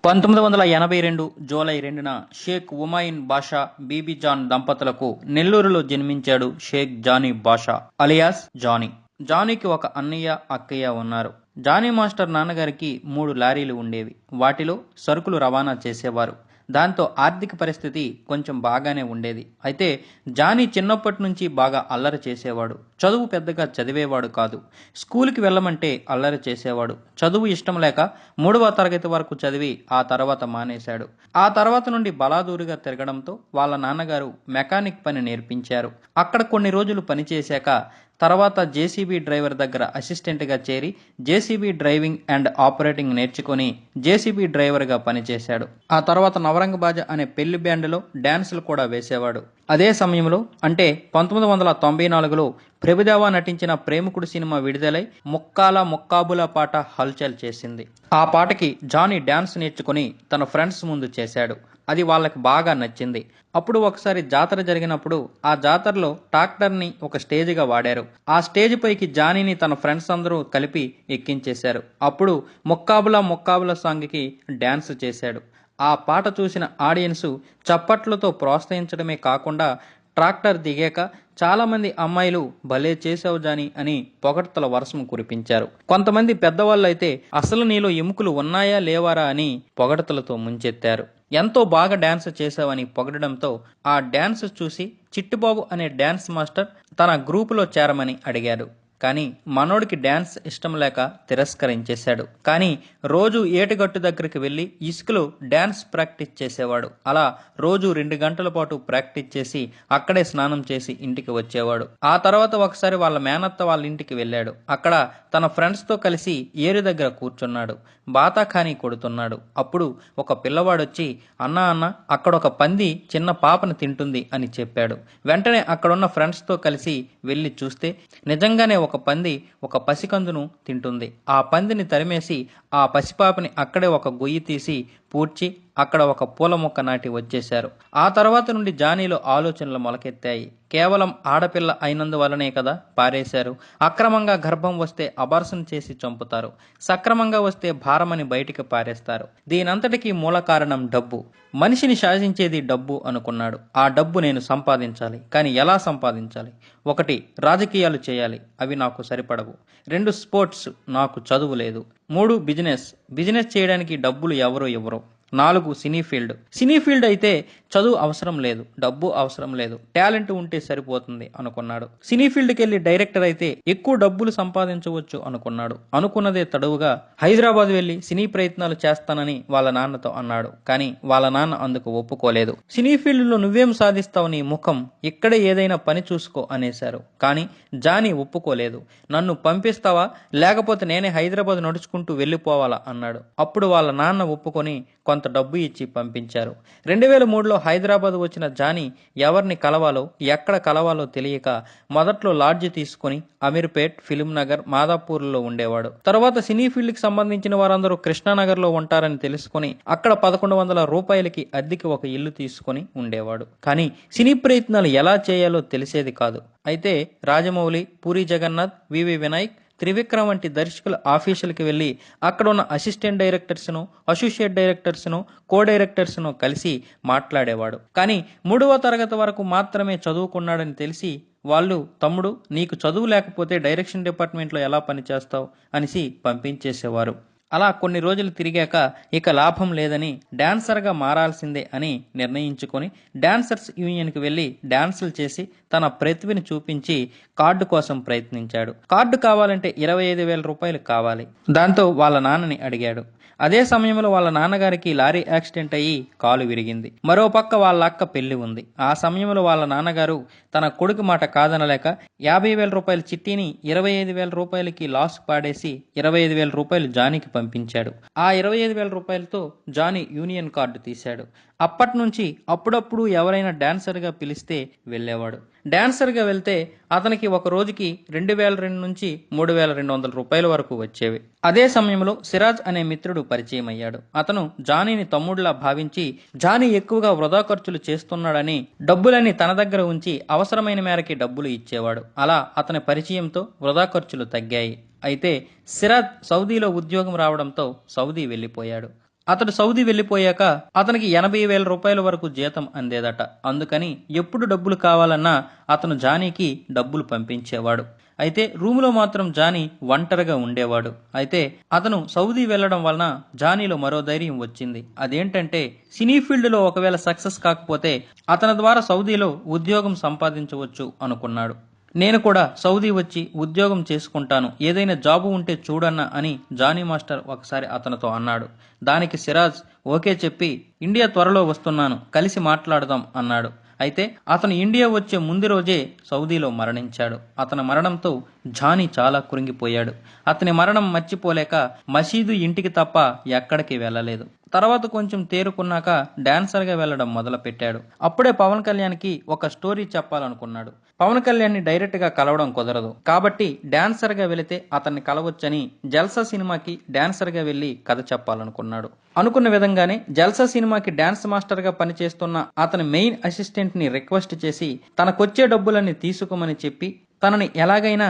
1982 July 2న Sheikh ఉమాయిన్ బాషా BB John దంపతులకు నెల్లూరులో జన్మించాడు షేక్ జానీ బాషా అలియాస్ జానీ. జానీకి ఒక అన్నయ్య, అక్కయ్య ఉన్నారు. జానీ మాస్టర్ నాన్నగారికి 3 లారీలు ఉండేవి. వాటిలో సరుకులు రవాణా చేసేవారు. దాంతో ఆర్థిక పరిస్థితి కొంచెం బాగానే ఉండేది. అయితే జానీ చిన్నప్పటి నుంచి బాగా అల్లరి చేసేవాడు. చదువు పెద్దగా చదివేవాడు కాదు. స్కూల్కి వెళ్ళమంటే అల్లరి చేసేవాడు. చదువు ఇష్టం లేక 3వ తరగతి వరకు చదివి ఆ తర్వాత మానేశాడు. ఆ తర్వాత నుండి బలాదూరుగా తిరగడంతో వాళ్ళ నాన్నగారు మెకానిక్ పని నేర్పించారు. అక్కడ కొన్ని రోజులు పనిచేశాక తర్వాత జేసీబీ డ్రైవర్ దగ్గర అసిస్టెంట్గా చేరి జేసీబీ డ్రైవింగ్ అండ్ ఆపరేటింగ్ నేర్చుకుని జేసీబీ డ్రైవర్గా పనిచేశాడు. ఆ తర్వాత నవరంగ బాజ అనే పెళ్లి బ్యాండ్లో డాన్సులు కూడా వేసేవాడు. అదే సమయంలో అంటే 1994లో ప్రభుదేవా నటించిన ప్రేమికుడు సినిమా విడుదలై ముక్కాల ముక్కాబుల పాట హల్చల్ చేసింది. ఆ పాటకి జానీ డాన్స్ నేర్చుకుని తన ఫ్రెండ్స్ ముందు చేశాడు. అది వాళ్ళకి బాగా నచ్చింది. అప్పుడు ఒకసారి జాతర జరిగినప్పుడు ఆ జాతరలో ట్రాక్టర్ని ఒక స్టేజ్గా వాడారు. ఆ స్టేజ్ పైకి జానీని తన ఫ్రెండ్స్ అందరూ కలిపి ఎక్కించేశారు. అప్పుడు ముక్కాబుల సాంగ్కి డ్యాన్స్ చేశాడు. ఆ పాట చూసిన ఆడియన్సు చప్పట్లతో ప్రోత్సహించడమే కాకుండా ట్రాక్టర్ దిగాక చాలా మంది అమ్మాయిలు భలే చేసావు జానీ అని పొగడ్తల వర్షం కురిపించారు. కొంతమంది పెద్దవాళ్ళు అయితే అసలు నీలో ఎముకలు ఉన్నాయా లేవారా అని పొగడ్తలతో ముంచెత్తారు. ఎంతో బాగా డాన్స్ చేశావని పొగడడంతో ఆ డాన్స్ చూసి చిట్టుబాబు అనే డాన్స్ మాస్టర్ తన గ్రూపులో చేరమని అడిగాడు. కానీ మనోడికి డాన్స్ ఇష్టం లేక తిరస్కరించేశాడు. కానీ రోజు ఏటిగట్టు దగ్గరికి వెళ్ళి ఇసుకలో డాన్స్ ప్రాక్టీస్ చేసేవాడు. అలా రోజు 2 గంటల పాటు ప్రాక్టీస్ చేసి అక్కడే స్నానం చేసి ఇంటికి వచ్చేవాడు. ఆ తర్వాత ఒకసారి వాళ్ళ మేనత్త వాళ్ళ ఇంటికి వెళ్ళాడు. అక్కడ తన ఫ్రెండ్స్తో కలిసి ఏరు దగ్గర కూర్చున్నాడు. బాతాఖానీ కొడుతున్నాడు. అప్పుడు ఒక పిల్లవాడొచ్చి అన్న అక్కడ ఒక పంది చిన్న పాపను తింటుంది అని చెప్పాడు. వెంటనే అక్కడున్న ఫ్రెండ్స్తో కలిసి వెళ్ళి చూస్తే నిజంగానే ఒక పంది ఒక పసికందును తింటుంది. ఆ పందిని తరిమేసి ఆ పసిపాపని అక్కడే ఒక గొయ్యి తీసి పూడ్చి అక్కడ ఒక పూల మొక్క నాటి వచ్చేశారు. ఆ తర్వాత నుండి జానీలో ఆలోచనలు మొలకెత్తాయి. కేవలం ఆడపిల్ల అయినందువల్లనే కదా పారేశారు. అక్రమంగా గర్భం వస్తే అబార్షన్ చేసి చంపుతారు. సక్రమంగా వస్తే భారమని బయటికి పారేస్తారు. దీనంతటికీ మూల కారణం డబ్బు. మనిషిని శాసించేది డబ్బు అనుకున్నాడు. ఆ డబ్బు నేను సంపాదించాలి. కానీ ఎలా సంపాదించాలి? 1 రాజకీయాలు చేయాలి. అవి నాకు సరిపడవు. 2 స్పోర్ట్స్, నాకు చదువు లేదు. 3 బిజినెస్ చేయడానికి డబ్బులు ఎవరు ఇవ్వరు. 4 సినీ ఫీల్డ్ అయితే చదువు అవసరం లేదు, డబ్బు అవసరం లేదు, టాలెంట్ ఉంటే సరిపోతుంది అనుకున్నాడు. సినీ ఫీల్డ్కి వెళ్ళి డైరెక్టర్ అయితే ఎక్కువ డబ్బులు సంపాదించవచ్చు అనుకున్నాడు. అనుకున్నదే తడువుగా హైదరాబాద్ వెళ్ళి సినీ ప్రయత్నాలు చేస్తానని వాళ్ళ నాన్నతో అన్నాడు. కానీ వాళ్ళ నాన్న అందుకు ఒప్పుకోలేదు. సినీ ఫీల్డ్లో నువ్వేం సాధిస్తావు, నీ ముఖం, ఇక్కడే ఏదైనా పని చూసుకో అనేశారు. కానీ జానీ ఒప్పుకోలేదు. నన్ను పంపిస్తావా లేకపోతే నేనే హైదరాబాద్ నడుచుకుంటూ వెళ్ళిపోవాలా అన్నాడు. అప్పుడు వాళ్ళ నాన్న ఒప్పుకొని కొంత డబ్బు ఇచ్చి పంపించారు. 2003లో హైదరాబాద్ వచ్చిన జానీ ఎవరిని కలవాలో ఎక్కడ కలవాలో తెలియక మొదట్లో లాడ్జి తీసుకుని అమీర్పేట్, ఫిలిం నగర్, మాదాపూర్లో ఉండేవాడు. తర్వాత సినీ ఫీల్డ్కి సంబంధించిన వారందరూ కృష్ణానగర్లో ఉంటారని తెలుసుకుని అక్కడ 1100 రూపాయలకి అద్దెకి ఒక ఇల్లు తీసుకుని ఉండేవాడు. కానీ సినీ ప్రయత్నాలు ఎలా చేయాలో తెలిసేది కాదు. అయితే రాజమౌళి, పూరి జగన్నాథ్, వివి వినాయక్, త్రివిక్రమ్ వంటి దర్శకుల ఆఫీసులకి వెళ్ళి అక్కడ ఉన్న అసిస్టెంట్ డైరెక్టర్స్ను, అసోసియేట్ డైరెక్టర్స్ను, కో డైరెక్టర్స్ను కలిసి మాట్లాడేవాడు. కానీ 3వ తరగతి వరకు మాత్రమే చదువుకున్నాడని తెలిసి వాళ్ళు, తమ్ముడు నీకు చదువు లేకపోతే డైరెక్షన్ డిపార్ట్మెంట్లో ఎలా పనిచేస్తావు అనేసి పంపించేసేవారు. అలా కొన్ని రోజులు తిరిగాక ఇక లాభం లేదని డాన్సర్గా మారాల్సిందే అని నిర్ణయించుకొని డాన్సర్స్ యూనియన్కి వెళ్ళి డాన్సులు చేసి తన ప్రతిభని చూపించి కార్డు కోసం ప్రయత్నించాడు. కార్డు కావాలంటే 25,000 రూపాయలు కావాలి. దాంతో వాళ్ళ నాన్నని అడిగాడు. అదే సమయంలో వాళ్ళ నాన్నగారికి లారీ యాక్సిడెంట్ అయ్యి కాలు విరిగింది. మరోపక్క వాళ్ళ అక్క పెళ్లి ఉంది. ఆ సమయంలో వాళ్ళ నాన్నగారు తన కొడుకు మాట కాదనలేక 50,000 రూపాయల చిట్టీని 25,000 రూపాయలకి లాస్ పాడేసి 25,000 రూపాయలు జానీకి పంపించాడు. ఆ 25,000 రూపాయలతో జానీ యూనియన్ కార్డు తీశాడు. అప్పటి నుంచి అప్పుడప్పుడు ఎవరైనా డాన్సర్గా పిలిస్తే వెళ్ళేవాడు. డాన్సర్గా వెళ్తే అతనికి ఒక రోజుకి 2,200 నుంచి 3,200 రూపాయల వరకు వచ్చేవి. అదే సమయంలో సిరాజ్ అనే మిత్రుడు పరిచయం అయ్యాడు. అతను జానీని తమ్ముడిలా భావించి జానీ ఎక్కువగా వృధా ఖర్చులు చేస్తున్నాడని డబ్బులన్నీ తన దగ్గర ఉంచి అవసరమైన మేరకి డబ్బులు ఇచ్చేవాడు. అలా అతని పరిచయంతో వృధా ఖర్చులు తగ్గాయి. అయితే సిరాజ్ సౌదీలో ఉద్యోగం రావడంతో సౌదీ వెళ్ళిపోయాడు. అతడు సౌదీ వెళ్లిపోయాక అతనికి 80,000 రూపాయల వరకు జీతం అందేదట. అందుకని ఎప్పుడు డబ్బులు కావాలన్నా అతను జానీకి డబ్బులు పంపించేవాడు. అయితే రూములో మాత్రం జానీ ఒంటరిగా ఉండేవాడు. అయితే అతను సౌదీ వెళ్లడం వలన జానీలో మరో ధైర్యం వచ్చింది. అదేంటంటే సినీ ఫీల్డ్లో ఒకవేళ సక్సెస్ కాకపోతే అతని ద్వారా సౌదీలో ఉద్యోగం సంపాదించవచ్చు అనుకున్నాడు. నేను కూడా సౌదీ వచ్చి ఉద్యోగం చేసుకుంటాను, ఏదైనా జాబు ఉంటే చూడన్నా అని జానీ మాస్టర్ ఒకసారి అతనితో అన్నాడు. దానికి సిరాజ్ ఓకే చెప్పి ఇండియా త్వరలో వస్తున్నాను, కలిసి మాట్లాడదాం అన్నాడు. అయితే అతను ఇండియా వచ్చే ముందు రోజే సౌదీలో మరణించాడు. అతని మరణంతో జానీ చాలా కృంగిపోయాడు. అతని మరణం మర్చిపోలేక మసీదు ఇంటికి తప్ప ఎక్కడికి వెళ్ళలేదు. తర్వాత కొంచెం తేరుకున్నాక డాన్సర్గా వెళ్ళడం మొదలు పెట్టాడు. అప్పుడే పవన్ కళ్యాణ్కి ఒక స్టోరీ చెప్పాలనుకున్నాడు. పవన్ కళ్యాణ్ని డైరెక్ట్ గా కలవడం కుదరదు కాబట్టి డాన్సర్ గా వెళితే అతన్ని కలవచ్చని జల్సా సినిమాకి డాన్సర్ గా వెళ్లి కథ చెప్పాలనుకున్నాడు. అనుకున్న విధంగానే జల్సా సినిమాకి డాన్స్ మాస్టర్ గా పనిచేస్తున్న అతని మెయిన్ అసిస్టెంట్ ని రిక్వెస్ట్ చేసి తనకొచ్చే డబ్బులన్నీ తీసుకోమని చెప్పి తనని ఎలాగైనా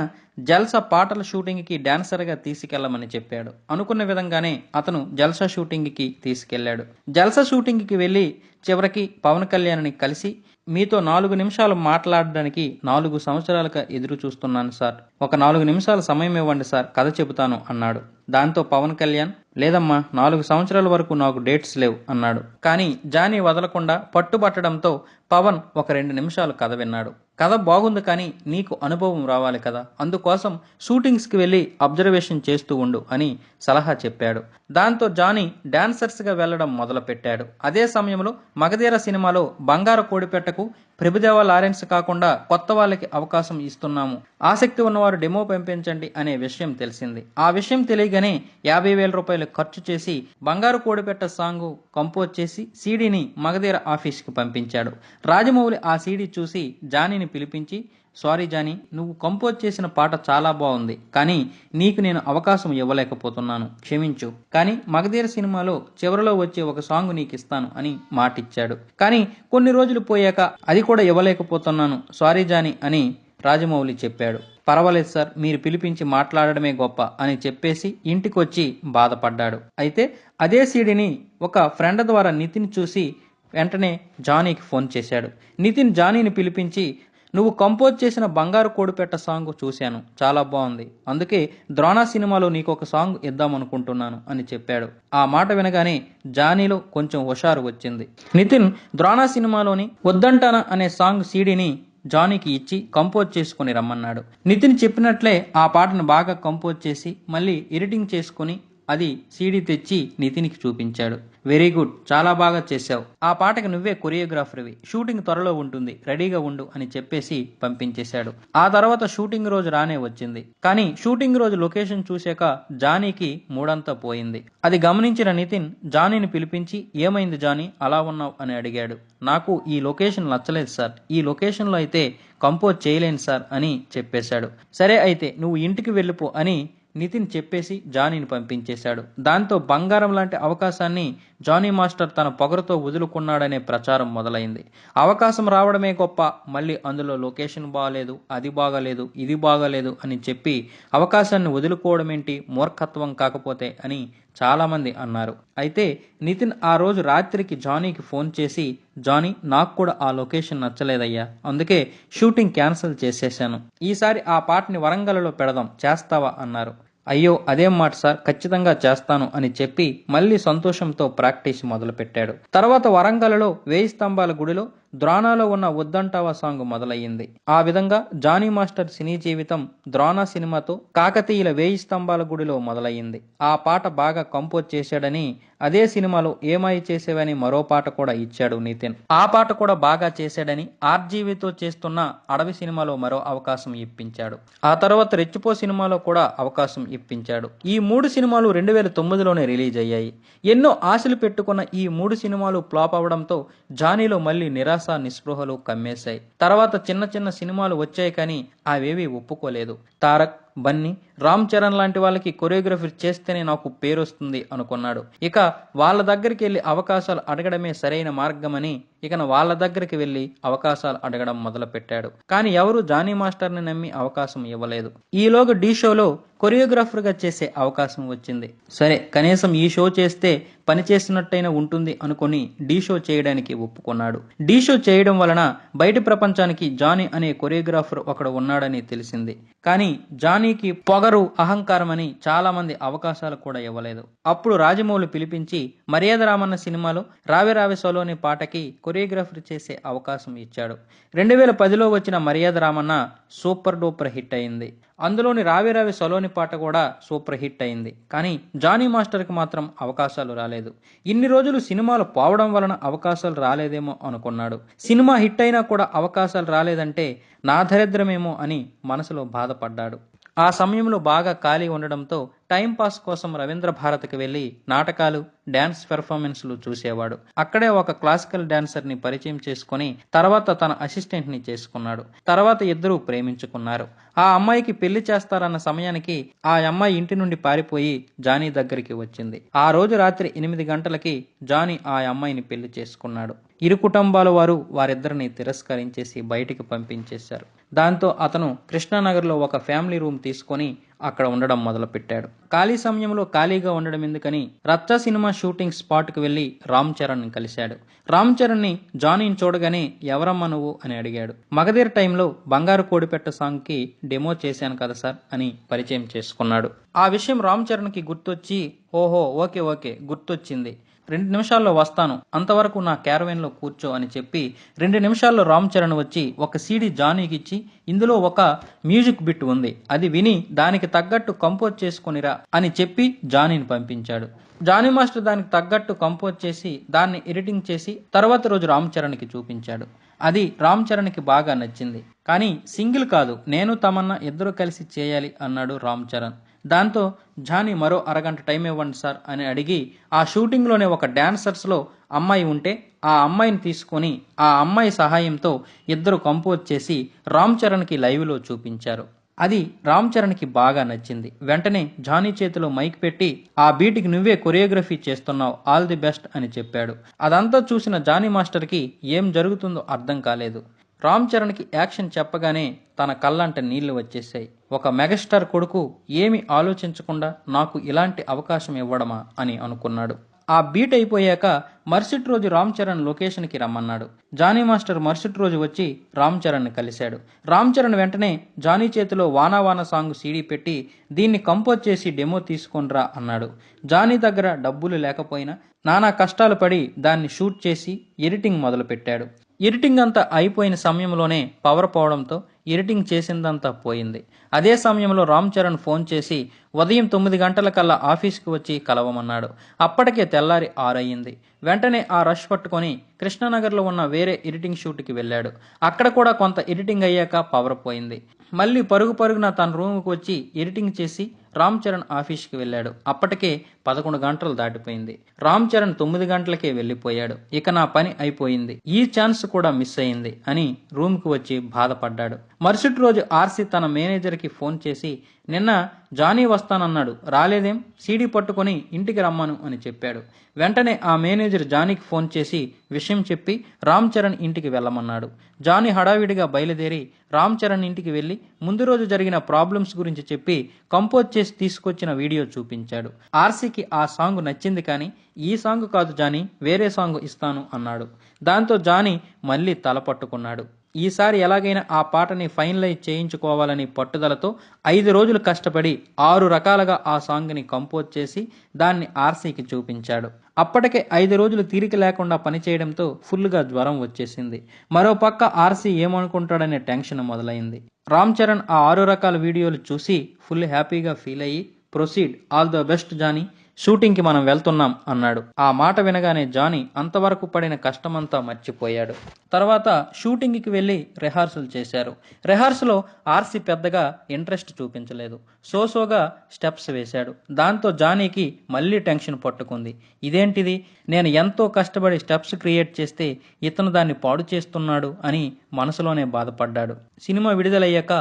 జల్సా పాటల షూటింగ్ కి డాన్సర్ గా తీసుకెళ్లమని చెప్పాడు. అనుకున్న విధంగానే అతను జల్సా షూటింగ్ కి తీసుకెళ్లాడు. జల్సా షూటింగ్ కి వెళ్లి చివరికి పవన్ కళ్యాణ్ని కలిసి మీతో 4 నిమిషాలు మాట్లాడడానికి 4 సంవత్సరాలుగా ఎదురు చూస్తున్నాను సార్, ఒక 4 నిమిషాల సమయం ఇవ్వండి సార్, కథ చెబుతాను అన్నాడు. దాంతో పవన్ కళ్యాణ్ లేదమ్మా 4 సంవత్సరాల వరకు నాకు డేట్స్ లేవు అన్నాడు. కానీ జానీ వదలకుండా పట్టుబట్టడంతో పవన్ ఒక 2 నిమిషాలు కథ విన్నాడు. కథ బాగుంది కానీ నీకు అనుభవం రావాలి కదా, అందుకోసం షూటింగ్స్కి వెళ్ళి అబ్జర్వేషన్ చేస్తూ ఉండు అని సలహా చెప్పాడు. దాంతో జానీ డాన్సర్స్గా వెళ్లడం మొదలు పెట్టాడు. అదే సమయంలో మగధీర సినిమాలో బంగారు కోడిపెట్టకు ప్రభుదేవ లారెన్స్ కాకుండా కొత్త వాళ్ళకి అవకాశం ఇస్తున్నాము, ఆసక్తి ఉన్నవారు డెమో పంపించండి అనే విషయం తెలిసింది. ఆ విషయం తెలియగానే 50,000 రూపాయలు ఖర్చు చేసి బంగారు కోడిపెట్ట సాంగ్ కంపోజ్ చేసి సీడీని మగధీర ఆఫీస్కి పంపించాడు. రాజమౌళి ఆ సీడీ చూసి జానీని పిలిపించి సారీ జానీ, నువ్వు కంపోజ్ చేసిన పాట చాలా బాగుంది కానీ నీకు నేను అవకాశం ఇవ్వలేకపోతున్నాను, క్షమించు. కానీ మగధీర సినిమాలో చివరిలో వచ్చే ఒక సాంగ్ నీకు ఇస్తాను అని మాటిచ్చాడు. కానీ కొన్ని రోజులు పోయాక అది కూడా ఇవ్వలేకపోతున్నాను, సారీ జానీ అని రాజమౌళి చెప్పాడు. పర్వాలేదు సార్, మీరు పిలిపించి మాట్లాడడమే గొప్ప అని చెప్పేసి ఇంటికొచ్చి బాధపడ్డాడు. అయితే అదే సీడీని ఒక ఫ్రెండ్ ద్వారా నితిన్ చూసి వెంటనే జానీకి ఫోన్ చేశాడు. నితిన్ జానీని పిలిపించి నువ్వు కంపోజ్ చేసిన బంగారు కోడిపెట్ట సాంగ్ చూశాను, చాలా బాగుంది, అందుకే ద్రోణ సినిమాలో నీకు ఒక సాంగ్ ఇద్దామనుకుంటున్నాను అని చెప్పాడు. ఆ మాట వినగానే జానీలో కొంచెం హుషారు వచ్చింది. నితిన్ ద్రోణ సినిమాలోని వద్దంటానా అనే సాంగ్ సీడీని జానీకి ఇచ్చి కంపోజ్ చేసుకుని రమ్మన్నాడు. నితిన్ చెప్పినట్లే ఆ పాటను బాగా కంపోజ్ చేసి మళ్ళీ ఎడిటింగ్ చేసుకుని అది సీడీ తెచ్చి నితిన్కి చూపించాడు. వెరీ గుడ్, చాలా బాగా చేశావు, ఆ పాటకి నువ్వే కొరియోగ్రాఫర్వి, షూటింగ్ త్వరలో ఉంటుంది, రెడీగా ఉండు అని చెప్పేసి పంపించేశాడు. ఆ తర్వాత షూటింగ్ రోజు రానే వచ్చింది. కానీ షూటింగ్ రోజు లొకేషన్ చూశాక జానీకి మూడంతా పోయింది. అది గమనించిన నితిన్ జానీని పిలిపించి ఏమైంది జానీ అలా ఉన్నావు అని అడిగాడు. నాకు ఈ లొకేషన్ నచ్చలేదు సార్, ఈ లొకేషన్లో అయితే కంపోజ్ చేయలేను సార్ అని చెప్పేశాడు. సరే అయితే నువ్వు ఇంటికి వెళ్ళిపో అని నితిన్ చెప్పేసి జానీని పంపించేశాడు. దాంతో బంగారం లాంటి అవకాశాన్ని జానీ మాస్టర్ తన పొగరుతో వదులుకున్నాడనే ప్రచారం మొదలైంది. అవకాశం రావడమే గొప్ప, మళ్ళీ అందులో లొకేషన్ బాగాలేదు, అది బాగాలేదు, ఇది బాగాలేదు అని చెప్పి అవకాశాన్ని వదులుకోవడమేంటి, మూర్ఖత్వం కాకపోతే అని చాలామంది అన్నారు. అయితే నితిన్ ఆ రోజు రాత్రికి జానీకి ఫోన్ చేసి జానీ నాకు కూడా ఆ లొకేషన్ నచ్చలేదయ్యా, అందుకే షూటింగ్ క్యాన్సిల్ చేసేశాను, ఈసారి ఆ పాటని వరంగల్లో పెడదాం, చేస్తావా అన్నారు. అయ్యో అదేం మాట సార్, ఖచ్చితంగా చేస్తాను అని చెప్పి మళ్ళీ సంతోషంతో ప్రాక్టీస్ మొదలుపెట్టాడు. తర్వాత వరంగల్లో 1000 స్తంభాల గుడిలో ద్రోణాలో ఉన్న వద్దంటావా సాంగ్ మొదలయ్యింది. ఆ విధంగా జానీ మాస్టర్ సినీ జీవితం ద్రోణ సినిమాతో కాకతీయుల 1000 స్తంభాల గుడిలో మొదలయ్యింది. ఆ పాట బాగా కంపోజ్ చేశాడని అదే సినిమాలో ఏమాయి చేసేవని మరో పాట కూడా ఇచ్చాడు నితిన్. ఆ పాట కూడా బాగా చేశాడని ఆర్జీవితో చేస్తున్న అడవి సినిమాలో మరో అవకాశం ఇప్పించాడు. ఆ తర్వాత రెచ్చిపో సినిమాలో కూడా అవకాశం ఇప్పించాడు. ఈ 3 సినిమాలు 2009లోనే రిలీజ్ అయ్యాయి. ఎన్నో ఆశలు పెట్టుకున్న ఈ 3 సినిమాలు ఫ్లాప్ అవడంతో జానీలో మళ్ళీ నిరాశ నిస్పృహలు కమ్మేశాయి. తర్వాత చిన్న చిన్న సినిమాలు వచ్చాయి కానీ అవేవి ఒప్పుకోలేదు. తారక్, బన్నీ, రామ్ చరణ్ లాంటి వాళ్ళకి కొరియోగ్రఫీ చేస్తేనే నాకు పేరు వస్తుంది అనుకున్నాడు. ఇక వాళ్ళ దగ్గరికి వెళ్ళి అవకాశాలు అడగడమే సరైన మార్గమని ఇక వాళ్ళ దగ్గరికి వెళ్ళి అవకాశాలు అడగడం మొదలుపెట్టాడు. కానీ ఎవరు జానీ మాస్టర్ని నమ్మి అవకాశం ఇవ్వలేదు. ఈలోగా ఢీ షోలో కొరియోగ్రాఫర్గా చేసే అవకాశం వచ్చింది. సరే, కనీసం ఈ షో చేస్తే పని చేసినట్టయినా ఉంటుంది అనుకుని ఢీ షో చేయడానికి ఒప్పుకున్నాడు. ఢీ షో చేయడం వలన బయటి ప్రపంచానికి జానీ అనే కొరియోగ్రాఫర్ ఒకడు ఉన్నాడని తెలిసింది. కానీ జానీకి పొగరు, అహంకారం అని చాలా మంది అవకాశాలు కూడా ఇవ్వలేదు. అప్పుడు రాజమౌళి పిలిపించి మర్యాద రామన్న సినిమాలో రావే రావే సోలోని పాటకి కొరియోగ్రఫర్ చేసే అవకాశం ఇచ్చాడు. 2010లో వచ్చిన మర్యాద రామన్న సూపర్ డూపర్ హిట్ అయింది. అందులోని రావే రావే సలోని పాట కూడా సూపర్ హిట్ అయింది. కానీ జానీ మాస్టర్కి మాత్రం అవకాశాలు రాలేదు. ఇన్ని రోజులు సినిమాలు పోవడం వలన అవకాశాలు రాలేదేమో అనుకున్నాడు. సినిమా హిట్ అయినా కూడా అవకాశాలు రాలేదంటే నా దరిద్రమేమో అని మనసులో బాధపడ్డాడు. ఆ సమయంలో బాగా ఖాళీ ఉండడంతో టైంపాస్ కోసం రవీంద్ర భారతికి వెళ్ళి నాటకాలు, డ్యాన్స్ పెర్ఫార్మెన్స్లు చూసేవాడు. అక్కడే ఒక క్లాసికల్ డాన్సర్ని పరిచయం చేసుకుని తర్వాత తన అసిస్టెంట్ని చేసుకున్నాడు. తర్వాత ఇద్దరూ ప్రేమించుకున్నారు. ఆ అమ్మాయికి పెళ్లి చేస్తారన్న సమయానికి ఆ అమ్మాయి ఇంటి నుండి పారిపోయి జానీ దగ్గరికి వచ్చింది. ఆ రోజు రాత్రి 8 గంటలకి జానీ ఆ అమ్మాయిని పెళ్లి చేసుకున్నాడు. ఇరు కుటుంబాల వారు వారిద్దరిని తిరస్కరించేసి బయటికి పంపించేశారు. దాంతో అతను కృష్ణానగర్లో ఒక ఫ్యామిలీ రూమ్ తీసుకొని అక్కడ ఉండడం మొదలుపెట్టాడు. ఖాళీ సమయంలో ఖాళీగా ఉండడం ఎందుకని రచ్చ సినిమా షూటింగ్ స్పాట్కి వెళ్లి రామ్ చరణ్ని కలిశాడు. రామ్ చరణ్ని జానీని చూడగానే ఎవరమ్మా నువ్వు అని అడిగాడు. మగధీర టైంలో బంగారు కోడిపెట్ట సాంగ్కి డెమో చేశాను కదా సార్ అని పరిచయం చేసుకున్నాడు. ఆ విషయం రామ్ చరణ్కి గుర్తొచ్చి ఓహో ఓకే గుర్తొచ్చింది, 2 నిమిషాల్లో వస్తాను, అంతవరకు నా క్యారవెన్లో కూర్చో అని చెప్పి 2 నిమిషాల్లో రామ్ చరణ్ వచ్చి ఒక సీడీ జానీకి ఇచ్చి ఇందులో ఒక మ్యూజిక్ బిట్ ఉంది, అది విని దానికి తగ్గట్టు కంపోజ్ చేసుకునిరా అని చెప్పి జానీని పంపించాడు. జానీ మాస్టర్ దానికి తగ్గట్టు కంపోజ్ చేసి దాన్ని ఎడిటింగ్ చేసి తర్వాత రోజు రామ్ చరణ్కి చూపించాడు. అది రామ్ చరణ్కి బాగా నచ్చింది. కానీ సింగిల్ కాదు, నేను తమన్నా ఇద్దరు కలిసి చేయాలి అన్నాడు రామ్ చరణ్. దాంతో జానీ మరో అరగంట టైం ఇవ్వండి సార్ అని అడిగి ఆ షూటింగ్లోనే ఒక డాన్సర్స్లో అమ్మాయి ఉంటే ఆ అమ్మాయిని తీసుకొని ఆ అమ్మాయి సహాయంతో ఇద్దరు కంపోజ్ చేసి రామ్ చరణ్కి లైవ్లో చూపించారు. అది రామ్ చరణ్కి బాగా నచ్చింది. వెంటనే జానీ చేతిలో మైక్ పెట్టి ఆ బీట్కి నువ్వే కొరియోగ్రఫీ చేస్తున్నావు, ఆల్ ది బెస్ట్ అని చెప్పాడు. అదంతా చూసిన జానీ మాస్టర్కి ఏం జరుగుతుందో అర్థం కాలేదు. రామ్ చరణ్కి యాక్షన్ చెప్పగానే తన కళ్ళంట నీళ్లు వచ్చేసాయి. ఒక మెగాస్టార్ కొడుకు ఏమి ఆలోచించకుండా నాకు ఇలాంటి అవకాశం ఇవ్వడమా అని అనుకున్నాడు. ఆ బీట్ అయిపోయాక మరుసటి రోజు రామ్ చరణ్ లొకేషన్కి రమ్మన్నాడు. జానీ మాస్టర్ మరుసటి రోజు వచ్చి రామ్ చరణ్ని కలిశాడు. రామ్ చరణ్ వెంటనే జానీ చేతిలో వానా వానా సాంగ్ సీడీ పెట్టి దీన్ని కంపోజ్ చేసి డెమో తీసుకొనిరా అన్నాడు. జానీ దగ్గర డబ్బులు లేకపోయినా నానా కష్టాలు పడి దాన్ని షూట్ చేసి ఎడిటింగ్ మొదలుపెట్టాడు. ఎడిటింగ్ అంతా అయిపోయిన సమయంలోనే పవర్ పోవడంతో ఎడిటింగ్ చేసిందంతా పోయింది. అదే సమయంలో రామ్ చరణ్ ఫోన్ చేసి ఉదయం 9 గంటలకల్లా ఆఫీస్కి వచ్చి కలవమన్నాడు. అప్పటికే తెల్లారి 6 అయ్యింది. వెంటనే ఆ రష్ పట్టుకొని కృష్ణానగర్లో ఉన్న వేరే ఎడిటింగ్ షూట్కి వెళ్ళాడు. అక్కడ కూడా కొంత ఎడిటింగ్ అయ్యాక పవర్ పోయింది. మళ్ళీ పరుగున తన రూమ్కి వచ్చి ఎడిటింగ్ చేసి రామ్ చరణ్ ఆఫీస్కి వెళ్ళాడు. అప్పటికే 11 గంటలు దాటిపోయింది. రామ్ చరణ్ 9 గంటలకే వెళ్ళిపోయాడు. ఇక నా పని అయిపోయింది, ఈ ఛాన్స్ కూడా మిస్ అయింది అని రూమ్కి వచ్చి బాధపడ్డాడు. మరుసటి రోజు ఆర్సీ తన మేనేజర్కి ఫోన్ చేసి నిన్న జానీ వస్తానన్నాడు, రాలేదేం, సీడీ పట్టుకొని ఇంటికి రమ్మను అని చెప్పాడు. వెంటనే ఆ మేనేజర్ జానీకి ఫోన్ చేసి విషయం చెప్పి రామ్ చరణ్ ఇంటికి వెళ్ళమన్నాడు. జానీ హడావిడిగా బయలుదేరి రామ్ చరణ్ ఇంటికి వెళ్ళి ముందు రోజు జరిగిన ప్రాబ్లమ్స్ గురించి చెప్పి కంపోజ్ చేసి తీసుకొచ్చిన వీడియో చూపించాడు. ఆర్సీకి ఆ సాంగ్ నచ్చింది, కానీ ఈ సాంగ్ కాదు జానీ, వేరే సాంగ్ ఇస్తాను అన్నాడు. దాంతో జానీ మళ్ళీ తల పట్టుకున్నాడు. ఈసారి ఎలాగైనా ఆ పాటని ఫైనలైజ్ చేయించుకోవాలని పట్టుదలతో 5 రోజులు కష్టపడి 6 రకాలుగా ఆ సాంగ్ని కంపోజ్ చేసి దాన్ని ఆర్సీకి చూపించాడు. అప్పటికే 5 రోజులు తీరిక లేకుండా పనిచేయడంతో ఫుల్గా జ్వరం వచ్చేసింది. మరోపక్క ఆర్సీ ఏమనుకుంటాడనే టెన్షన్ మొదలైంది. రామ్ చరణ్ ఆ 6 రకాల వీడియోలు చూసి ఫుల్ హ్యాపీగా ఫీల్ అయ్యి proceed, all the best Johnny, షూటింగ్కి మనం వెళ్తున్నాం అన్నాడు. ఆ మాట వినగానే జానీ అంతవరకు పడిన కష్టమంతా మర్చిపోయాడు. తర్వాత షూటింగ్కి వెళ్ళి రిహార్సల్ చేశారు. రిహార్సల్లో ఆర్సీ పెద్దగా ఇంట్రెస్ట్ చూపించలేదు. సోగా స్టెప్స్ వేశాడు. దాంతో జానీకి మళ్ళీ టెన్షన్ పట్టుకుంది. ఇదేంటిది, నేను ఎంతో కష్టపడి స్టెప్స్ క్రియేట్ చేస్తే ఇతను దాన్ని పాడు చేస్తున్నాడు అని మనసులోనే బాధపడ్డాడు. సినిమా విడుదలయ్యాక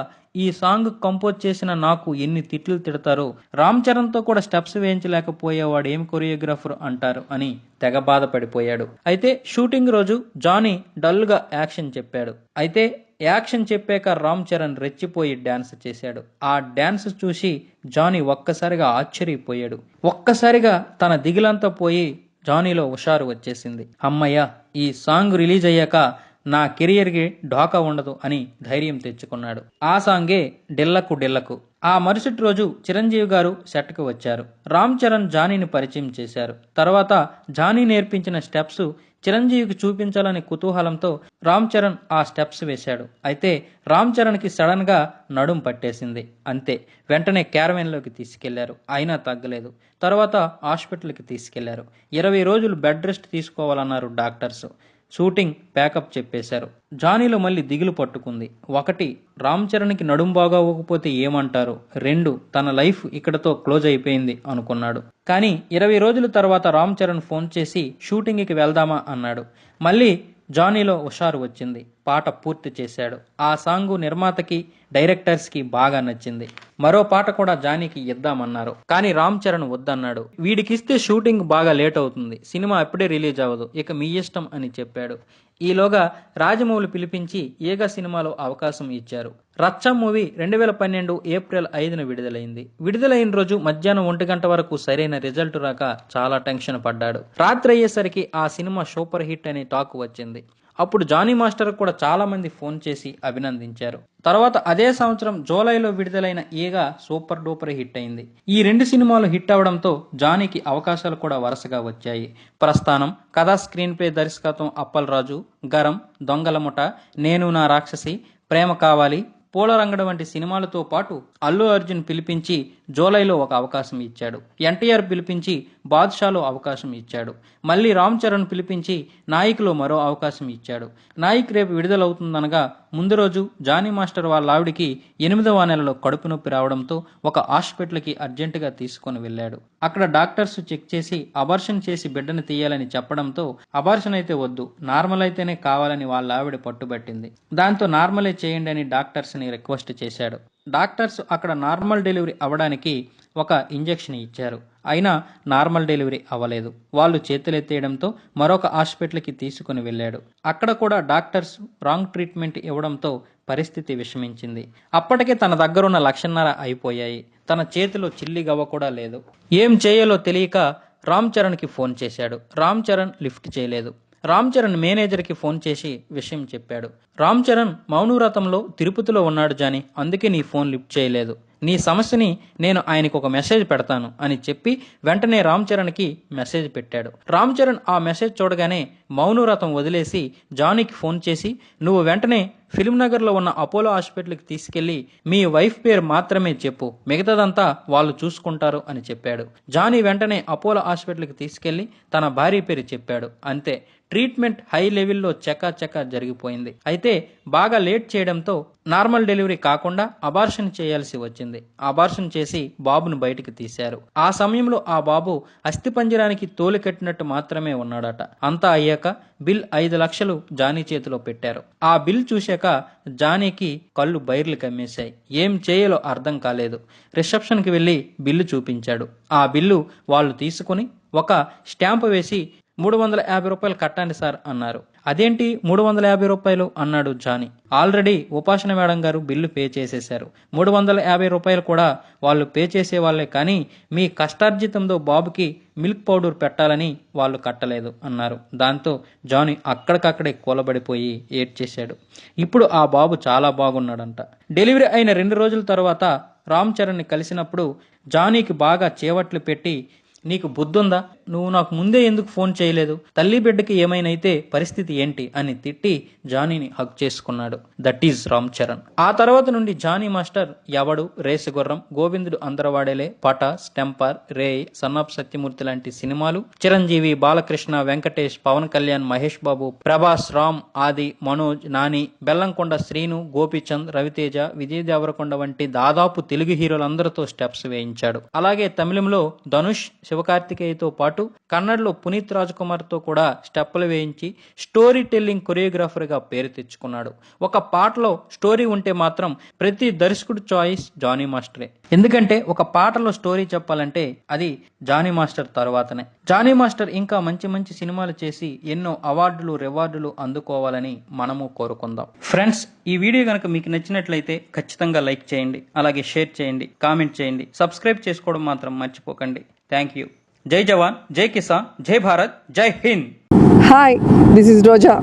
ఈ సాంగ్ కంపోజ్ చేసిన నాకు ఎన్ని తిట్లు తిడతారో, రామ్ చరణ్తో కూడా స్టెప్స్ వేయించలేకపోయేవాడు ఏం కొరియోగ్రాఫర్ అంటారు అని తెగ బాధపడిపోయాడు. అయితే షూటింగ్ రోజు జానీ డల్గా యాక్షన్ చెప్పాడు. అయితే యాక్షన్ చెప్పాక రామ్ చరణ్ రెచ్చిపోయి డాన్స్ చేశాడు. ఆ డాన్స్ చూసి జానీ ఒక్కసారిగా ఆశ్చర్యపోయాడు. ఒక్కసారిగా తన దిగులంతా పోయి జానీలో హుషారు వచ్చేసింది. అమ్మయ్య, ఈ సాంగ్ రిలీజ్ అయ్యాక నా కెరియర్కి ఢోకా ఉండదు అని ధైర్యం తెచ్చుకున్నాడు. ఆ సాంగే డిల్లకు డిల్లకు. ఆ మరుసటి రోజు చిరంజీవి గారు సెట్కు వచ్చారు. రామ్ చరణ్ జానీని పరిచయం చేశారు. తర్వాత జానీ నేర్పించిన స్టెప్స్ చిరంజీవికి చూపించాలనే కుతూహలంతో రామ్ చరణ్ ఆ స్టెప్స్ వేశాడు. అయితే రామ్ చరణ్కి సడన్ గా నడుం పట్టేసింది. అంతే, వెంటనే క్యారవెన్లోకి తీసుకెళ్లారు. అయినా తగ్గలేదు. తర్వాత హాస్పిటల్కి తీసుకెళ్లారు. 20 రోజులు బెడ్ రెస్ట్ తీసుకోవాలన్నారు డాక్టర్స్. షూటింగ్ ప్యాకప్ చెప్పేశారు. జానీలో మళ్ళీ దిగులు పట్టుకుంది. 1, రామ్ చరణ్కి నడుం బాగోకపోతే ఏమంటారు. 2, తన లైఫ్ ఇక్కడతో క్లోజ్ అయిపోయింది అనుకున్నాడు. కానీ 20 రోజుల తర్వాత రామ్ చరణ్ ఫోన్ చేసి షూటింగ్కి వెళ్దామా అన్నాడు. మళ్ళీ జానీలో హుషారు వచ్చింది. పాట పూర్తి చేశాడు. ఆ సాంగ్ నిర్మాతకి డైరెక్టర్స్కి బాగా నచ్చింది. మరో పాట కూడా జానీకి ఇద్దామన్నారు. కానీ రామ్ చరణ్ వద్దన్నాడు. వీడికిస్తే షూటింగ్ బాగా లేట్ అవుతుంది, సినిమా అప్పుడే రిలీజ్ అవ్వదు, ఇక మీ ఇష్టం అని చెప్పాడు. ఈలోగా రాజమౌళి పిలిపించి ఏగ సినిమాలో అవకాశం ఇచ్చారు. రచ్చ మూవీ 2012 ఏప్రిల్ 5న విడుదలైంది. విడుదలైన రోజు మధ్యాహ్నం 1 గంట వరకు సరైన రిజల్ట్ రాక చాలా టెన్షన్ పడ్డాడు. రాత్రి అయ్యేసరికి ఆ సినిమా సూపర్ హిట్ అనే టాక్ వచ్చింది. అప్పుడు జానీ మాస్టర్ కూడా చాలా మంది ఫోన్ చేసి అభినందించారు. తర్వాత అదే సంవత్సరం జూలైలో విడుదలైన ఈగ సూపర్ డూపర్ హిట్ అయింది. ఈ 2 సినిమాలు హిట్ అవడంతో జానీకి అవకాశాలు కూడా వరుసగా వచ్చాయి. ప్రస్థానం, కథా స్క్రీన్ ప్లే దర్శకత్వం అప్పల్ రాజు, గరం, దొంగల ముఠ, నేను నా రాక్షసి, ప్రేమ కావాలి, పూలరంగడు వంటి సినిమాలతో పాటు అల్లు అర్జున్ పిలిపించి జూలైలో ఒక అవకాశం ఇచ్చాడు. ఎన్టీఆర్ పిలిపించి బాద్షాలో అవకాశం ఇచ్చాడు. మళ్ళీ రామ్ చరణ్ పిలిపించి నాయిక్లో మరో అవకాశం ఇచ్చాడు. నాయిక్ రేపు విడుదలవుతుందనగా ముందు రోజు జానీ మాస్టర్ వాళ్ళ ఆవిడికి 8వ నెలలో కడుపు నొప్పి రావడంతో ఒక హాస్పిటల్కి అర్జెంటుగా తీసుకొని వెళ్ళాడు. అక్కడ డాక్టర్స్ చెక్ చేసి అబార్షన్ చేసి బిడ్డను తీయాలని చెప్పడంతో అబార్షన్ అయితే వద్దు, నార్మల్ అయితేనే కావాలని వాళ్ళ ఆవిడ పట్టుబట్టింది. దాంతో నార్మలే చేయండి అని డాక్టర్స్ని రిక్వెస్ట్ చేశాడు. డాక్టర్స్ అక్కడ నార్మల్ డెలివరీ అవ్వడానికి ఒక ఇంజెక్షన్ ఇచ్చారు. అయినా నార్మల్ డెలివరీ అవ్వలేదు. వాళ్ళు చేతులెత్తేయడంతో మరొక హాస్పిటల్కి తీసుకుని వెళ్ళాడు. అక్కడ కూడా డాక్టర్స్ రాంగ్ ట్రీట్మెంట్ ఇవ్వడంతో పరిస్థితి విషమించింది. అప్పటికే తన దగ్గరున్న 1,50,000 అయిపోయాయి. తన చేతిలో చిల్లి గవ్వ కూడా లేదు. ఏం చేయాలో తెలియక రామ్ చరణ్కి ఫోన్ చేశాడు. రామ్ చరణ్ లిఫ్ట్ చేయలేదు. రామ్ చరణ్ మేనేజర్కి ఫోన్ చేసి విషయం చెప్పాడు. రామ్ చరణ్ మౌనవ్రతంలో తిరుపతిలో ఉన్నాడు జానీ, అందుకే నీ ఫోన్ లిఫ్ట్ చేయలేదు. నీ సమస్యని నేను ఆయనకు ఒక మెసేజ్ పెడతాను అని చెప్పి వెంటనే రామ్ చరణ్కి మెసేజ్ పెట్టాడు. రామ్ చరణ్ ఆ మెసేజ్ చూడగానే మౌనవ్రతం వదిలేసి జానీకి ఫోన్ చేసి, నువ్వు వెంటనే ఫిల్మ్ నగర్లో ఉన్న అపోలో హాస్పిటల్కి తీసుకెళ్లి మీ వైఫ్ పేరు మాత్రమే చెప్పు, మిగతాదంతా వాళ్ళు చూసుకుంటారు అని చెప్పాడు. జానీ వెంటనే అపోలో హాస్పిటల్కి తీసుకెళ్లి తన భార్య పేరు చెప్పాడు. అంతే, ట్రీట్మెంట్ హై లెవెల్లో చకాచకా జరిగిపోయింది. అయితే బాగా లేట్ చేయడంతో నార్మల్ డెలివరీ కాకుండా అబార్షన్ చేయాల్సి వచ్చింది. అబార్షన్ చేసి బాబును బయటికి తీశారు. ఆ సమయంలో ఆ బాబు అస్థిపంజరానికి తోలు కట్టినట్టు మాత్రమే ఉన్నాడట. అంతా అయ్యాక బిల్ 5 లక్షలు జానీ చేతిలో పెట్టారు. ఆ బిల్ చూశాక జానీకి కళ్ళు బైర్లు కమ్మేశాయి. ఏం చేయాలో అర్థం కాలేదు. రిసెప్షన్కి వెళ్ళి బిల్లు చూపించాడు. ఆ బిల్లు వాళ్ళు తీసుకుని ఒక స్టాంప్ వేసి 350 రూపాయలు కట్టండి సార్ అన్నారు. అదేంటి 350 రూపాయలు అన్నాడు జానీ. ఆల్రెడీ ఉపాసన మేడం గారు బిల్లు పే చేసేశారు. 350 రూపాయలు కూడా వాళ్ళు పే చేసే వాళ్ళే, కానీ మీ కష్టార్జితంతో బాబుకి మిల్క్ పౌడర్ పెట్టాలని వాళ్ళు కట్టలేదు అన్నారు. దాంతో జానీ అక్కడికక్కడే కూలబడిపోయి ఏడ్చేశాడు. ఇప్పుడు ఆ బాబు చాలా బాగున్నాడంట. డెలివరీ అయిన 2 రోజుల తర్వాత రామ్ చరణ్ని కలిసినప్పుడు జానీకి బాగా చేవట్లు పెట్టి, నీకు బుద్ధుందా, నువ్వు నాకు ముందే ఎందుకు ఫోన్ చేయలేదు, తల్లి బిడ్డకి ఏమైనైతే పరిస్థితి ఏంటి అని తిట్టి జానీని హగ్ చేసుకున్నాడు. That is Ram Charan. ఆ తర్వాత నుండి జానీ మాస్టర్ ఎవడు, రేసు గుర్రం, గోవిందుడు అందరవాడేలే, పట, స్టెంపర్, రే, సన్నాప్ సత్యమూర్తి లాంటి సినిమాలు, చిరంజీవి, బాలకృష్ణ, వెంకటేష్, పవన్ కళ్యాణ్, మహేష్ బాబు, ప్రభాస్, రామ్, ఆది, మనోజ్, నాని, బెల్లంకొండ శ్రీను, గోపీచంద్, రవితేజ, విజయ్ దేవరకొండ వంటి దాదాపు తెలుగు హీరోలందరితో స్టెప్స్ వేయించాడు. అలాగే తమిళంలో ధనుష్, శివకార్తికేయతో పాటు కన్నడలో పునీత్ రాజ్కుమార్తో కూడా స్టెప్పులు వేయించి స్టోరీ టెల్లింగ్ కొరియోగ్రాఫర్గా పేరు తెచ్చుకున్నాడు. ఒక పాటలో స్టోరీ ఉంటే మాత్రం ప్రతి దర్శకుడు చాయిస్ జానీ మాస్టరే. ఎందుకంటే ఒక పాటలో స్టోరీ చెప్పాలంటే అది జానీ మాస్టర్ తర్వాతనే. జానీ మాస్టర్ ఇంకా మంచి మంచి సినిమాలు చేసి ఎన్నో అవార్డులు రివార్డులు అందుకోవాలని మనము కోరుకుందాం. ఫ్రెండ్స్, ఈ వీడియో కనుక మీకు నచ్చినట్లయితే ఖచ్చితంగా లైక్ చేయండి, అలాగే షేర్ చేయండి, కామెంట్ చేయండి, సబ్స్క్రైబ్ చేసుకోవడం మాత్రం మర్చిపోకండి. Thank you. జై జవాన్, జై కిసాన్, జై భారత్, జై Hind. Hi, this is Roja.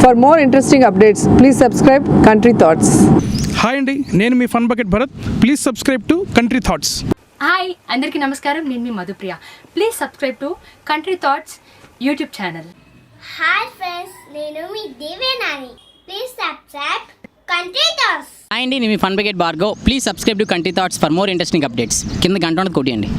For more interesting updates, please subscribe Country Thoughts. Hi అండి, నేను మీ Fun Bucket Bharath. Please subscribe to Country Thoughts. Hi అందరికీ నమస్కారం, నేను మీ Madhupriya. Please subscribe to Country Thoughts YouTube channel. Hi friends, నేను మీ Devenani. Please subscribe Country Thoughts. Hi అండి, నేను మీ Fun Bucket Bhargav. Please subscribe to Country Thoughts for more interesting updates. కింద గంట కొట్టియండి.